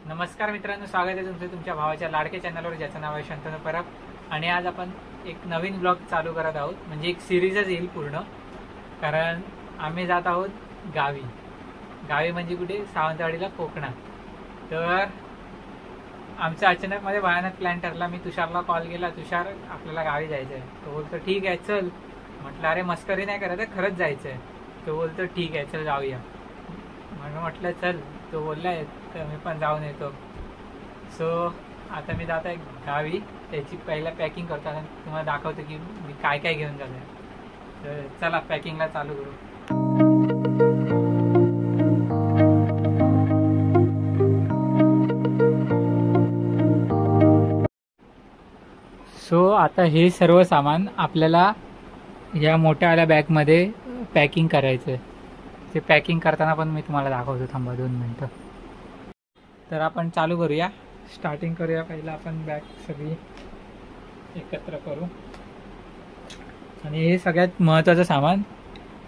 नमस्कार मित्रांनो, स्वागत आहे तुमचं तुमच्या भावाच्या लाडके चॅनलवर, ज्याचं नाव आहे शंतनू परब. आणि आज आपण एक नवीन ब्लॉग चालू करत आहोत. म्हणजे एक सिरीजच येईल पूर्ण, कारण आम्ही जात आहोत गावी. गावी म्हणजे कुठे? सावंतवाडीला, कोकणात. तर आमचा अचानक मध्ये भयानक प्लॅन ठरला. मी तुषारला कॉल केला, तुषार आपल्याला गावी जायचं आहे. तो बोलतो ठीक आहे चल. म्हटलं अरे मस्करी नाही करत आहे, खरंच जायचं आहे. तो बोलतो ठीक आहे चल जाऊया. म्हणून म्हटलं चल. तो बोललाय तर मी पण जाऊन येतो. सो आता मी जात आहे गावी. त्याची पहिला पॅकिंग करतो आणि तुम्हाला दाखवतो की मी काय काय घेऊन जातो. तर चला पॅकिंगला चालू करू. सो आता हे सर्व सामान आपल्याला या मोठ्यावाल्या बॅगमध्ये पॅकिंग करायचं आहे. ते पॅकिंग करताना पण मी तुम्हाला दाखवतो. थांबा 2 मिनटं. तर आपण चालू करूया, स्टार्टिंग करूया. पहिला आपण बॅग सगळी एकत्र करू. आणि हे सगळ्यात महत्त्वाचं सामान,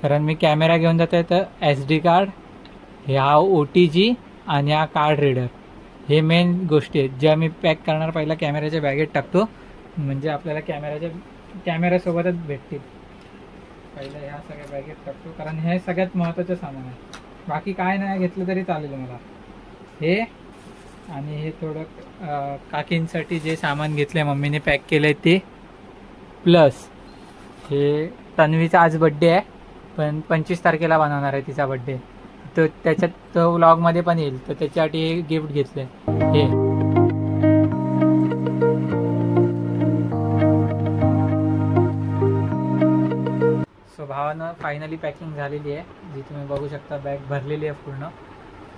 कारण मी कॅमेरा घेऊन जातो आहे. तर SD कार्ड, हा OTG आणि हा कार्ड रीडर, हे मेन गोष्टी आहेत ज्या मी पॅक करणार. पहिला कॅमेऱ्याच्या बॅगेत टाकतो, म्हणजे आपल्याला कॅमेऱ्यासोबतच भेटतील. पहिलं ह्या सगळ्या बॅगेत टाकतो, कारण हे सगळ्यात महत्त्वाचं सामान आहे. बाकी काय नाही घेतलं तरी चालेल मला. हे आणि हे थोडं काकींसाठी जे सामान घेतलं आहे, मम्मीने पॅक केलं आहे ते. प्लस हे तन्वीचा आज बड्डे आहे, पण 25 तारखेला बनवणार आहे तिचा बड्डे. तर त्याच्यात तो व्लॉगमध्ये पण येईल. तर त्याच्यासाठी हे गिफ्ट घेतलं आहे. हे भावानं फायनली पॅकिंग झालेली आहे, जी तुम्ही बघू शकता. बॅग भरलेली आहे पूर्ण.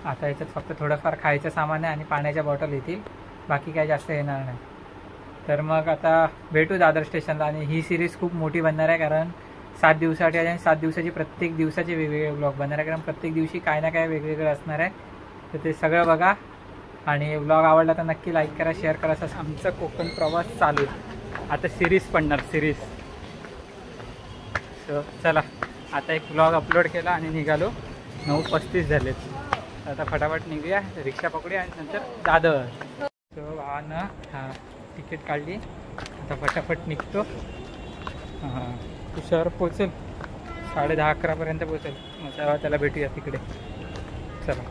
आता याच्यात फक्त थोडंफार खायचं सामान आहे आणि पाण्याच्या बॉटल येतील. बाकी काय जास्त येणार नाही. तर मग आता भेटू दादर स्टेशनला. आणि ही सिरीज खूप मोठी बनणार आहे, कारण 7 दिवसासाठी आहे. आणि 7 दिवसाची प्रत्येक दिवसाचे वेगवेगळे ब्लॉग बनणार आहे, कारण प्रत्येक दिवशी काय ना काय वेगवेगळं असणार आहे. तर ते सगळं बघा. आणि ब्लॉग आवडला तर नक्की लाईक करा, शेअर करा. असं आमचा कोकण प्रवास चालू आहे. आता सिरीज पडणार, सिरीज. चला आता एक ब्लॉग अपलोड केला आणि निघालो. 9:35 झालेत. आता फटाफट निघूया, रिक्षा पकडूया आणि नंतर दादर. तो भावानं तिकीट काढली. आता फटाफट निघतो. तुषार पोचेल 10:30-11 पर्यंत पोचेल. मग तेव्हा त्याला भेटूया तिकडे. चला.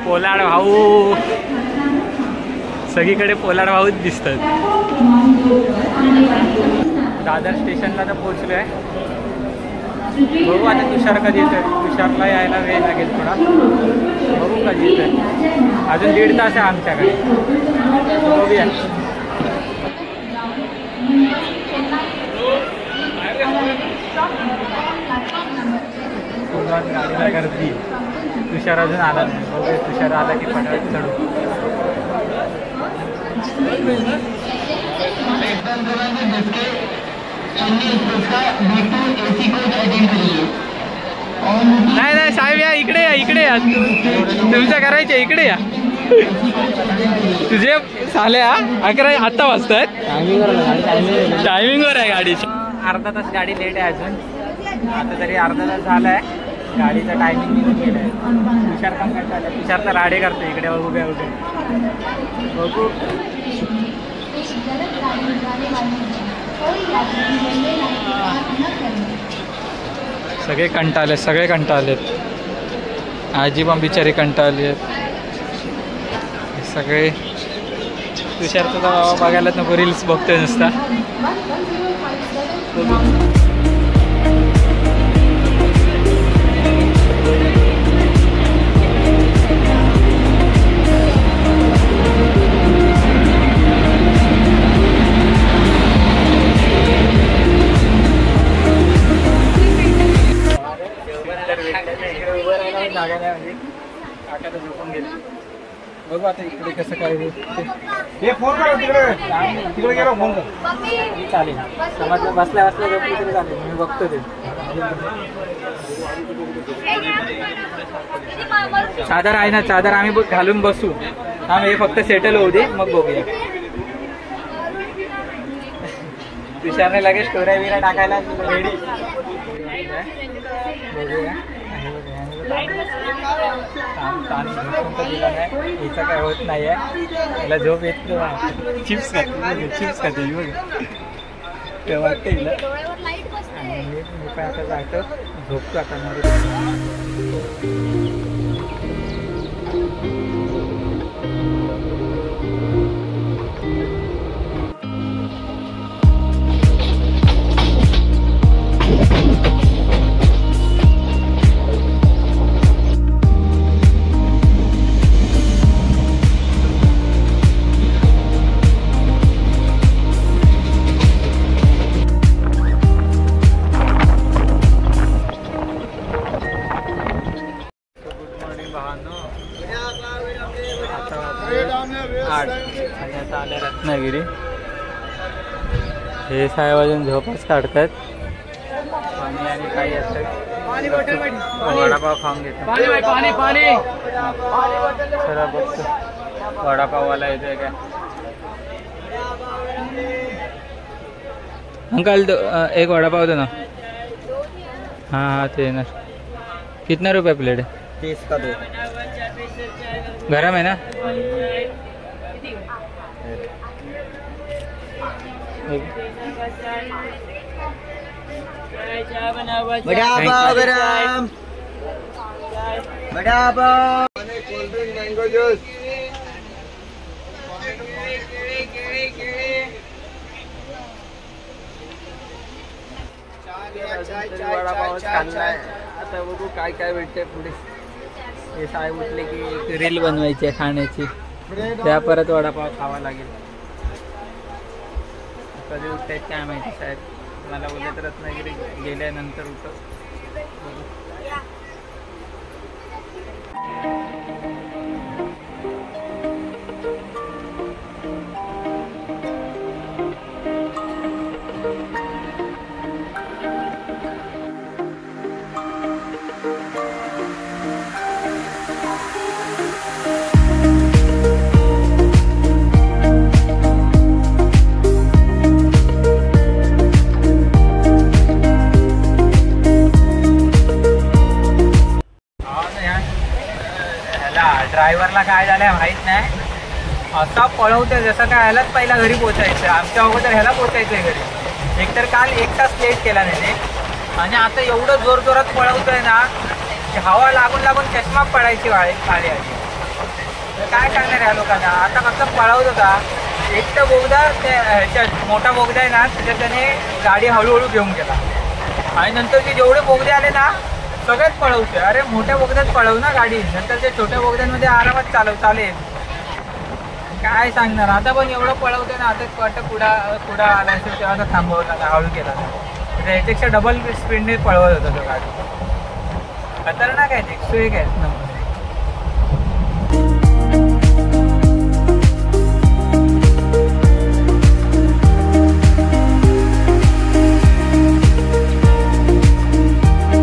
पोलाड भाऊ, सगळीकडे पोलाड भाऊच दिसतात. दादर स्टेशनला तर पोहोचलो आहे. बघू आता तुषार कधी येतोय. तुषारला यायला वेळ लागेल थोडा. बघू कधी येतोय. अजून 1.5 तास आहे आमच्याकडे. बघूया. गाडीला गर्दी. तुषार अजून आला नाही. बघूया तुषार आला की पटापट चढू. नाही नाही साहेब, या इकडे या, इकडे या. तुमच्या करायचे इकडे या. तुझे साल्या 11 आता वाजतायत. टायमिंगवर आहे गाडीची. अर्धा तास गाडी लेट आहे अजून. आता तरी अर्धा तास झाला आहे. गाडीचा टायमिंग निघून गेला आहे. तुषार पण काय झालं, तुषार तर राडे करतो इकडे उभ्या उभे. बघू. सगळे कंटाळले, सगळे कंटाळलेत. आजी पण बिचारी कंटाळली आहेत. सगळे. तुषार तुला बघायला नको, रील्स बघतोय नुसता. बघू आता इकडे कसं काय. हे फोन करा तिकडे गेलो फोन कर. चालेल. समजलं. बसल्या झोपली तरी चालेल. मी बघतो ते. चादर आहे ना, चादर आम्ही घालून बसू. हे फक्त सेटल होऊ दे, मग बघूया. तुषारने लगेच स्टोऱ्या बिऱ्या टाकायला रेडी. दिला नाही हिचं काय होत नाही आहे. मला झोप येत नाही. चिप्स खाते ते वाटते हिला. आणि मी पण आता जातो झोपतो आता. आले रत्नागिरी. हे साहेब अजून झोपच काढतात. पाणी आणि काही असतात. वडापाव खाऊन घेतो. चला बघतो वडापाववाला येतोय काय. अंकल एक वडापाव दो ना. हाँ हाँ ते ना. कितना रुपये प्लेट है? 30 का 2. गरम है ना? गरम. Cold drink, mango juice. आता बघू काय काय भेटते पुढे. हे साहेब उठले की एक रील बनवायची आहे खाण्याची. त्या परत वडापाव खावा लागेल. कधी उठतायत काय माहिती साहेब. मला बोलत रत्नागिरी गेल्यानंतर उठव. ड्रायव्हरला काय झालंय माहित नाही. असा पळवतोय जसं काय ह्यालाच पहिला घरी पोचायचं. आमच्या अगोदर ह्याला पोचायचंय घरी. एकतर काल 1 तास लेट केला त्याने. आणि आता एवढं जोरजोरात पळवतोय ना की हवा लागून लागून चष्मा पडायची आली. तर काय करणार ह्या लोकांना. आता कसं पळवत होता. एक तर बोगदा ह्याच्यात मोठा बोगदा आहे ना त्याच्यात त्याने गाडी हळूहळू घेऊन गेला. आणि नंतरचे जेवढे बोगदे आले ना सगळ्यात पळवतोय. अरे मोठ्या बोगद्यात पळव ना गाडी. नंतर ते छोट्या बोगद्यांमध्ये आरामात चालेल. काय सांगणार. आता पण एवढं पळवतोय ना. आता वाटतं पुढा आला असेल तेव्हा आता थांबवला हळू केला. त्याच्यापेक्षा डबल स्पीडने पळवत होता तो गाडी. खतरनाक आहे. 101 आहेत नंबर.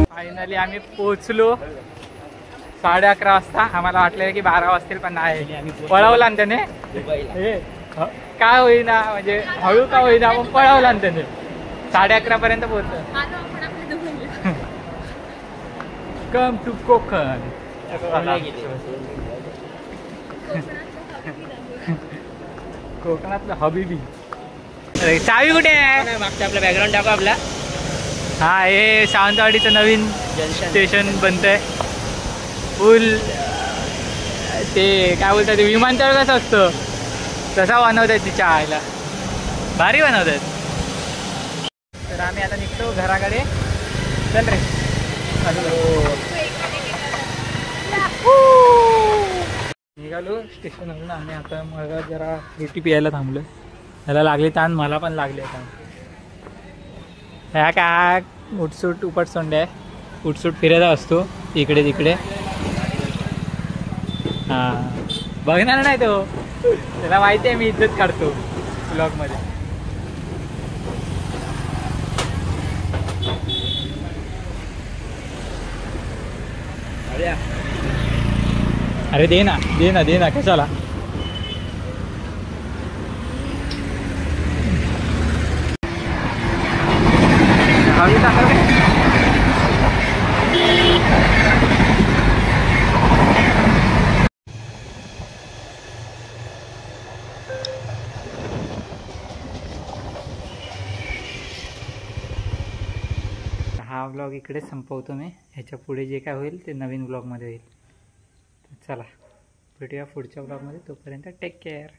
फायनली आम्ही पोहोचलो 11:30 वाजता. आम्हाला वाटलेलं की 12 वाजतील पण नाही. पळवला ना त्याने. काय होईना म्हणजे हळू का होईना पण पळवला ना त्याने. 11:30 पर्यंत पोहोचलो. Come to Konkan. कोकणातलं हबीबी. चावी कुठे आहे. मागच्या आपला बॅकग्राऊंड टाकू आपला. हा हे सावंतवाडीचं नवीन स्टेशन बनतंय. फुल ते काय बोलतात ते विमानतळ कसं असतं तसा बनवतात. तिच्या आईला भारी बनवतात. तर आम्ही आता निघतो घराकडे. चल रे. निघालो स्टेशनवरून. आम्ही आता मग जरा रोटी प्यायला थांबलो. त्याला लागली ताण. मला पण लागले ताण. ह्या काय उठसूट उपटसोंड आहे. उठसूट फिरत असतो इकडे तिकडे. हां बघणार नाही तो. त्याला माहिती आहे मी इज्जत काढतो ब्लॉगमध्ये. अरे दे ना कशाला. हा व्लॉग इकडेच संपवतो मी. ह्याच्या पुढे जे काय होईल ते नवीन व्लॉगमध्ये होईल. तर चला भेटूया पुढच्या व्लॉगमध्ये. तोपर्यंत टेक केअर.